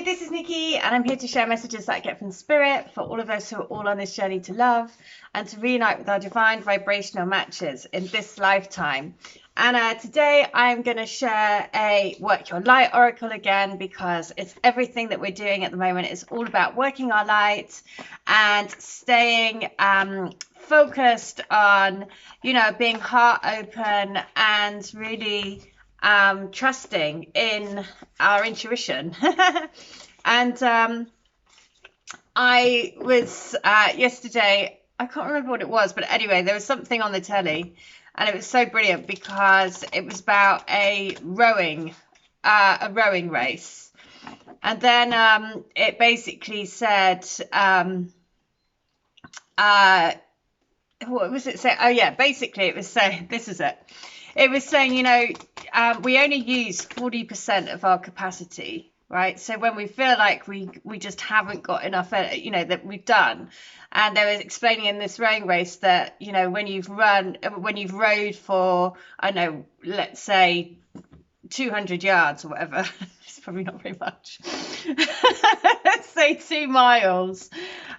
this is Nikki, and I'm here to share messages that I get from Spirit for all of us who are all on this journey to love and to reunite with our divine vibrational matches in this lifetime. And today I'm going to share a Work Your Light Oracle again, because it's everything that we're doing at the moment. It's all about working our light and staying focused on, being heart open and really trusting in our intuition. And I was yesterday, I can't remember what it was, but anyway, there was something on the telly, and it was so brilliant because it was about a rowing race. And then it basically said, what was it saying? Oh yeah, basically it was saying, this is it. It was saying, we only use 40% of our capacity, right? So when we feel like we just haven't got enough, that we've done. And they were explaining in this rowing race that, when you've rowed for, I don't know, let's say 200 yards or whatever, it's probably not very much. Let's say 2 miles.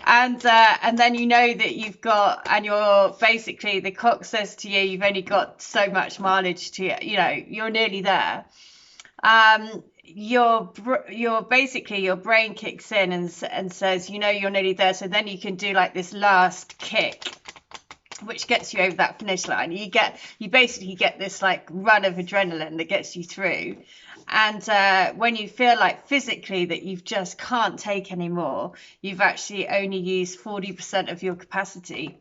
And then that you've got, and you're basically, the clock says to you, you've only got so much mileage to, you're nearly there. Your brain kicks in and says, you're nearly there. So then you can do like this last kick, which gets you over that finish line. You basically get this like run of adrenaline that gets you through. And when you feel like physically that you just can't take any more, you've actually only used 40% of your capacity.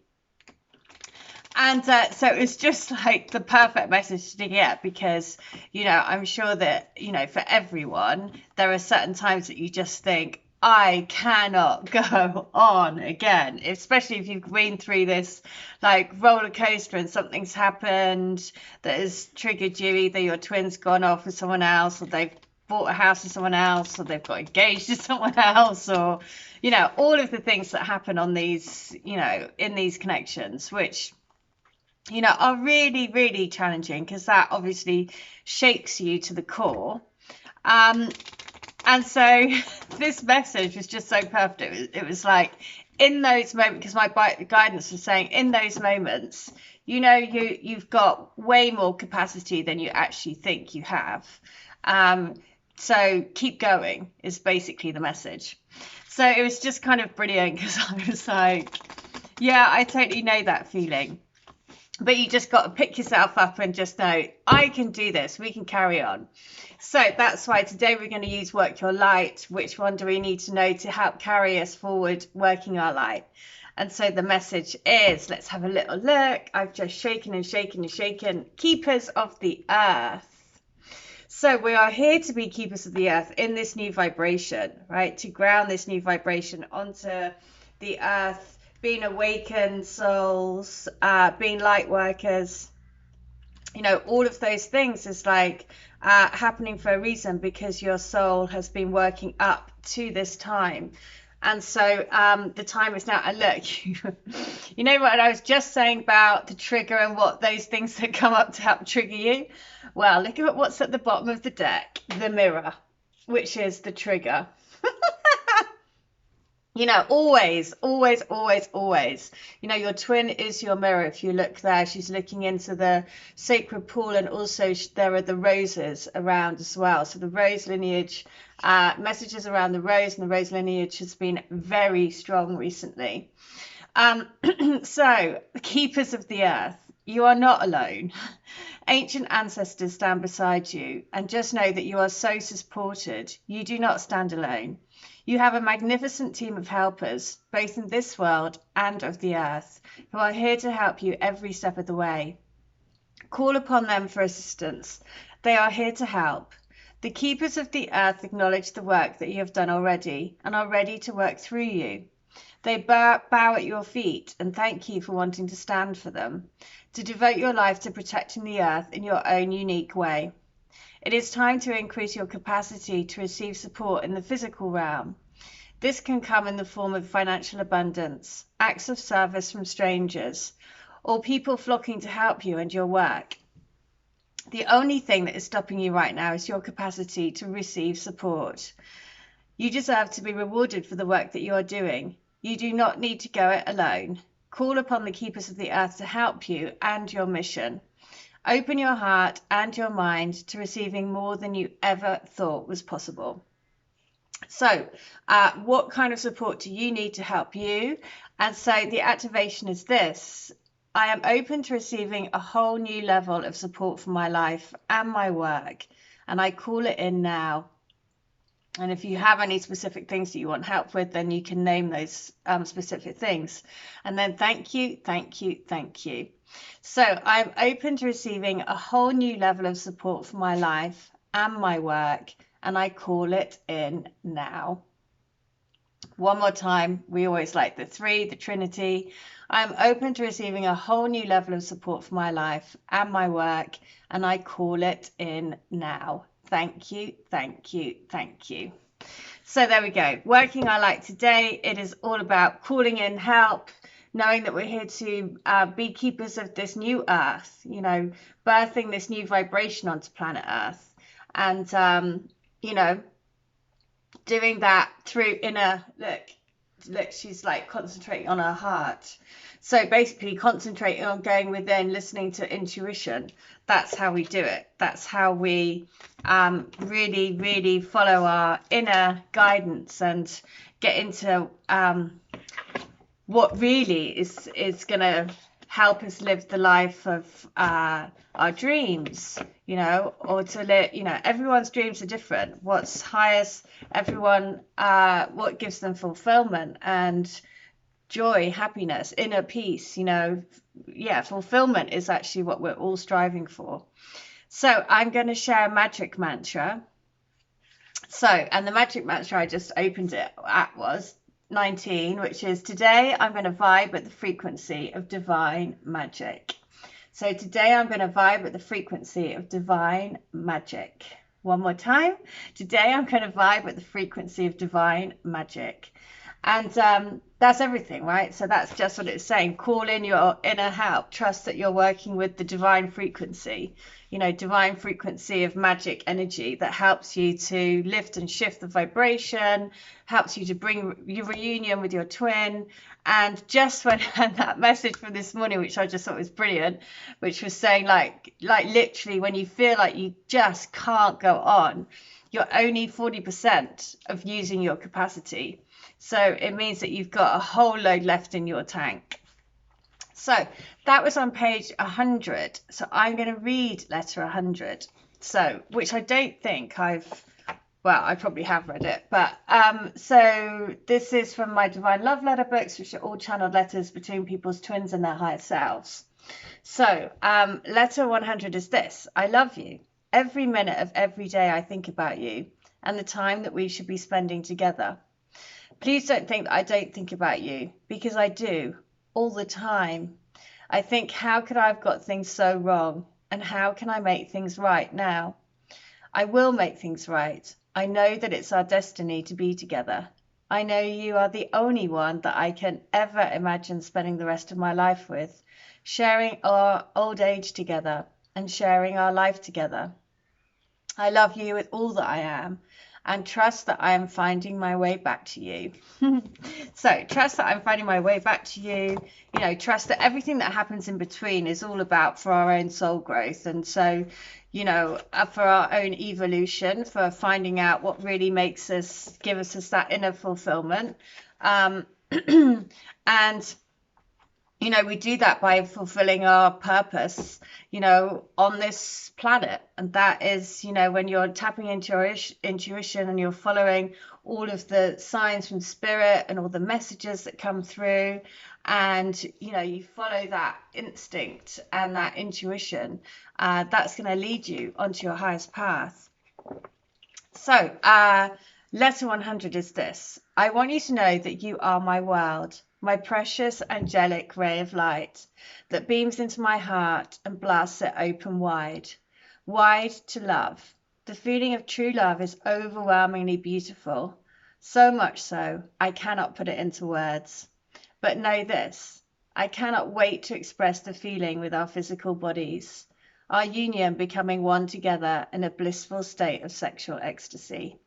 And so it's just like the perfect message to get, because, I'm sure that, for everyone, there are certain times that you just think, I cannot go on again, especially if you've been through this like roller coaster and something's happened that has triggered you. Either your twin's gone off with someone else, or they've bought a house with someone else, or they've got engaged to someone else, or, all of the things that happen on these, in these connections, which, are really, really challenging, because that obviously shakes you to the core. And so this message was just so perfect. It was like, in those moments, because my guidance was saying, in those moments, you've got way more capacity than you actually think you have. So keep going is basically the message. So it was just kind of brilliant, because I was like, yeah, I totally know that feeling. But you just got to pick yourself up and just know, I can do this. We can carry on. So that's why today we're going to use Work Your Light. Which one do we need to know to help carry us forward, working our light? And so the message is, let's have a little look. I've just shaken and shaken and shaken. Keepers of the earth. So we are here to be keepers of the earth in this new vibration, right? To ground this new vibration onto the earth. Being awakened souls, being light workers, all of those things is like happening for a reason, because your soul has been working up to this time. And so the time is now. And look, you know what I was just saying about the trigger and what those things that come up to help trigger you? Well, look at what's at the bottom of the deck, the mirror, which is the trigger. Always, always, always, always. Your twin is your mirror. If you look there, she's looking into the sacred pool, and also there are the roses around as well. So the rose lineage, messages around the rose, and the rose lineage has been very strong recently. So, keepers of the earth, you are not alone. Ancient ancestors stand beside you, and just know that you are so supported. You do not stand alone. You have a magnificent team of helpers, both in this world and of the earth, who are here to help you every step of the way. Call upon them for assistance. They are here to help. The keepers of the earth acknowledge the work that you have done already and are ready to work through you. They bow at your feet and thank you for wanting to stand for them, to devote your life to protecting the earth in your own unique way. It is time to increase your capacity to receive support in the physical realm. This can come in the form of financial abundance, acts of service from strangers, or people flocking to help you and your work. The only thing that is stopping you right now is your capacity to receive support. You deserve to be rewarded for the work that you are doing. You do not need to go it alone. Call upon the keepers of the earth to help you and your mission. Open your heart and your mind to receiving more than you ever thought was possible. So, what kind of support do you need to help you? And so the activation is this. I am open to receiving a whole new level of support for my life and my work, and I call it in now. And if you have any specific things that you want help with, then you can name those specific things. And then thank you, thank you, thank you. So I'm open to receiving a whole new level of support for my life and my work, and I call it in now. One more time. We always like the three, the Trinity. I'm open to receiving a whole new level of support for my life and my work, and I call it in now. Thank you, thank you, thank you. So there we go. Working our light today. It is all about calling in help, knowing that we're here to be keepers of this new earth, you know, birthing this new vibration onto planet Earth. And, you know, doing that through inner, look, she's like concentrating on her heart. So basically concentrating on going within, listening to intuition. That's how we do it. That's how we really, really follow our inner guidance and get into what really is going to help us live the life of our dreams, you know, or to live, you know, everyone's dreams are different. What's highest, everyone, what gives them fulfillment and joy, happiness, inner peace, you know, yeah, fulfillment is actually what we're all striving for. So I'm going to share a magic mantra. So, and the magic mantra I just opened it at was 19, which is today I'm going to vibe at the frequency of divine magic. So today I'm going to vibe at the frequency of divine magic. One more time. Today I'm going to vibe at the frequency of divine magic. And that's everything, right? So that's just what it's saying. Call in your inner help. Trust that you're working with the divine frequency, you know, divine frequency of magic energy that helps you to lift and shift the vibration, helps you to bring your reunion with your twin. And just when I had that message from this morning, which I just thought was brilliant, which was saying like literally when you feel like you just can't go on, you're only 40% of using your capacity. So it means that you've got a whole load left in your tank. So that was on page 100. So I'm going to read letter 100. So, which I don't think I probably have read it. But so this is from my Divine Love Letter books, which are all channeled letters between people's twins and their higher selves. So letter 100 is this. I love you. Every minute of every day I think about you and the time that we should be spending together. Please don't think that I don't think about you, because I do, all the time. I think, how could I have got things so wrong? And how can I make things right now? I will make things right. I know that it's our destiny to be together. I know you are the only one that I can ever imagine spending the rest of my life with, sharing our old age together and sharing our life together. I love you with all that I am. And trust that I am finding my way back to you. So trust that I'm finding my way back to you. You know, trust that everything that happens in between is all about for our own soul growth. And so, you know, for our own evolution, for finding out what really makes us, give us that inner fulfillment. And you know, we do that by fulfilling our purpose, you know, on this planet. And that is, you know, when you're tapping into your intuition and you're following all of the signs from spirit and all the messages that come through, and, you know, you follow that instinct and that intuition, that's going to lead you onto your highest path. So letter 100 is this. I want you to know that you are my world. My precious angelic ray of light that beams into my heart and blasts it open wide, wide to love. The feeling of true love is overwhelmingly beautiful, so much so I cannot put it into words. But know this, I cannot wait to express the feeling with our physical bodies, our union becoming one together in a blissful state of sexual ecstasy.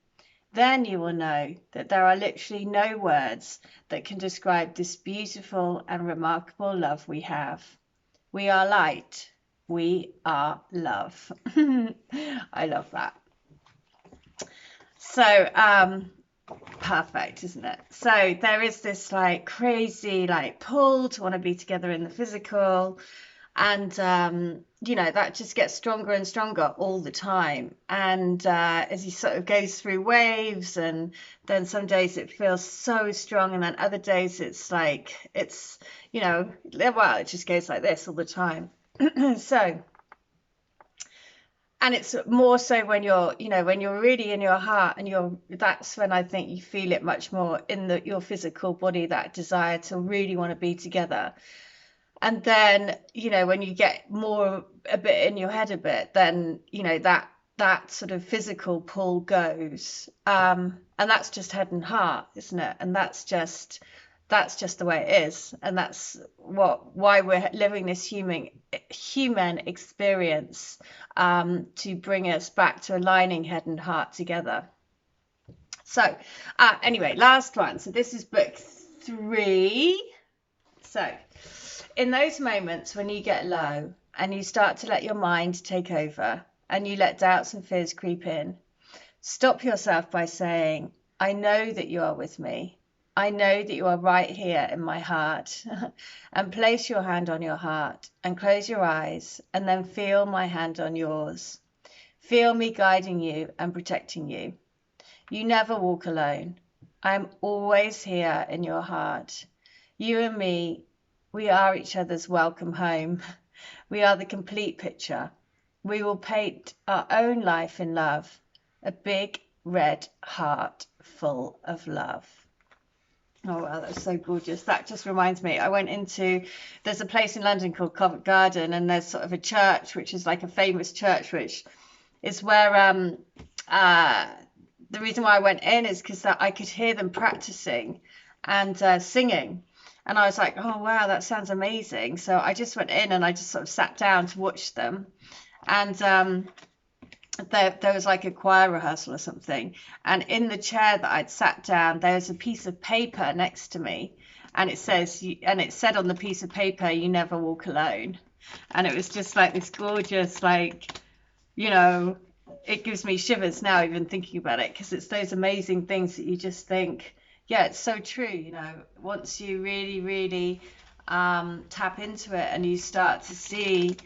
then you will know that there are literally no words that can describe this beautiful and remarkable love we have. We are light. We are love. I love that. So, perfect, isn't it? So there is this like crazy like pull to want to be together in the physical, and you know, that just gets stronger and stronger all the time. And as he sort of goes through waves, and then some days it feels so strong, and then other days it's like it's, you know, well, it just goes like this all the time. So, and it's more so when you're, you know, when you're really in your heart, and that's when I think you feel it much more in your physical body, that desire to really want to be together. And then, you know, when you get more a bit in your head a bit, then, you know, that sort of physical pull goes. And that's just head and heart, isn't it? And that's just the way it is. And that's why we're living this human experience, to bring us back to aligning head and heart together. So anyway, last one. So this is book 3. So in those moments when you get low and you start to let your mind take over, and you let doubts and fears creep in, stop yourself by saying, I know that you are with me. I know that you are right here in my heart. And place your hand on your heart and close your eyes, and then feel my hand on yours. Feel me guiding you and protecting you. You never walk alone. I am always here in your heart. You and me, we are each other's welcome home. We are the complete picture. We will paint our own life in love, a big red heart full of love. Oh, wow, that's so gorgeous. That just reminds me, there's a place in London called Covent Garden, and there's sort of a church, which is like a famous church, which is where, the reason why I went in is because I could hear them practicing and singing. And I was like, oh, wow, that sounds amazing. So I just went in and I just sort of sat down to watch them. And there was like a choir rehearsal or something. And in the chair that I'd sat down, there was a piece of paper next to me. And it said on the piece of paper, you never walk alone. And it was just like this gorgeous, like, you know, it gives me shivers now even thinking about it, because it's those amazing things that you just think, yeah, it's so true. You know, once you really, really tap into it, and you start to see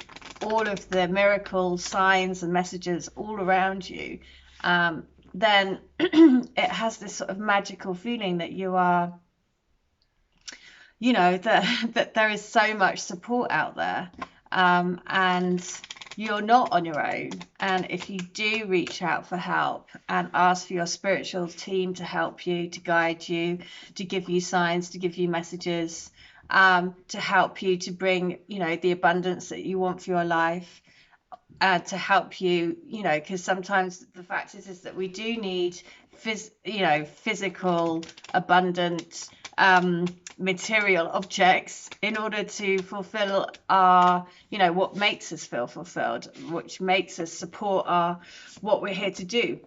all of the miracle signs and messages all around you, then it has this sort of magical feeling that you are, you know, that there is so much support out there, and you're not on your own. And if you do reach out for help and ask for your spiritual team to help you, to guide you, to give you signs, to give you messages, to help you to bring, you know, the abundance that you want for your life, to help you, you know, because sometimes the fact is that we do need physical, abundant, material objects in order to fulfill our, you know, what makes us feel fulfilled, which makes us support what we're here to do.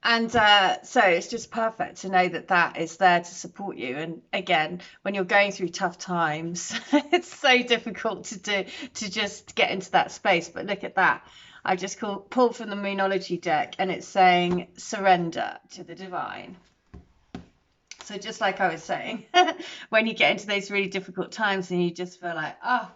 And so it's just perfect to know that is there to support you. And again, when you're going through tough times, it's so difficult to just get into that space. But look at that. I just pulled from the Moonology deck, and it's saying surrender to the divine. So just like I was saying, when you get into those really difficult times and you just feel like, oh,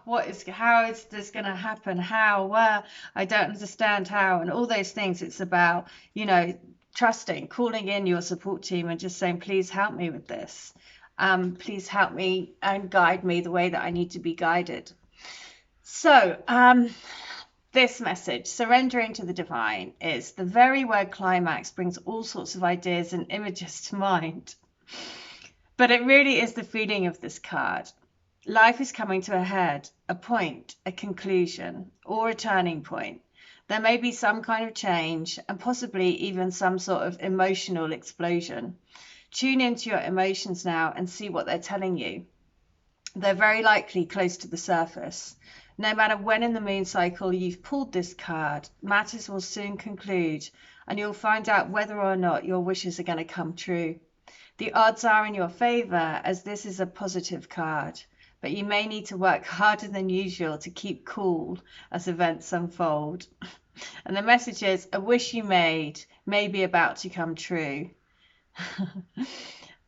how is this going to happen? How? I don't understand how, and all those things. It's about, you know, trusting, calling in your support team and just saying, please help me with this. Please help me and guide me the way that I need to be guided. So this message, surrendering to the divine, is the very word climax brings all sorts of ideas and images to mind. But it really is the feeling of this card. Life is coming to a head, a point, a conclusion, or a turning point. There may be some kind of change, and possibly even some sort of emotional explosion. Tune into your emotions now and see what they're telling you. They're very likely close to the surface. No matter when in the moon cycle you've pulled this card, matters will soon conclude. and you'll find out whether or not your wishes are going to come true. The odds are in your favor, as this is a positive card, but you may need to work harder than usual to keep cool as events unfold. And the message is, a wish you made may be about to come true.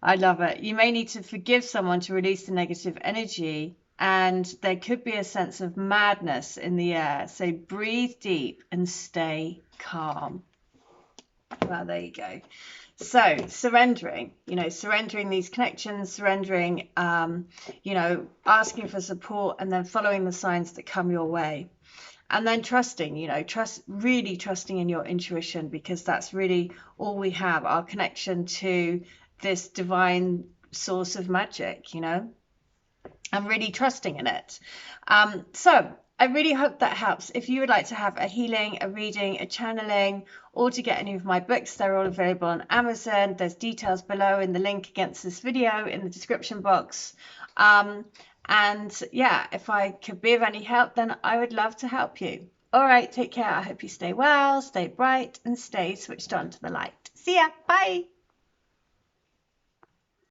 I love it. You may need to forgive someone to release the negative energy, and there could be a sense of madness in the air. So breathe deep and stay calm. Well, there you go. So surrendering, surrendering these connections, surrendering, asking for support, and then following the signs that come your way. And then trusting, really trusting in your intuition, because that's really all we have, our connection to this divine source of magic, and really trusting in it. So I really hope that helps. If you would like to have a healing, a reading, a channeling, or to get any of my books, they're all available on Amazon. There's details below in the link against this video in the description box. And yeah, if I could be of any help, then I would love to help you. All right, take care. I hope you stay well, stay bright, and stay switched on to the light. See ya. Bye.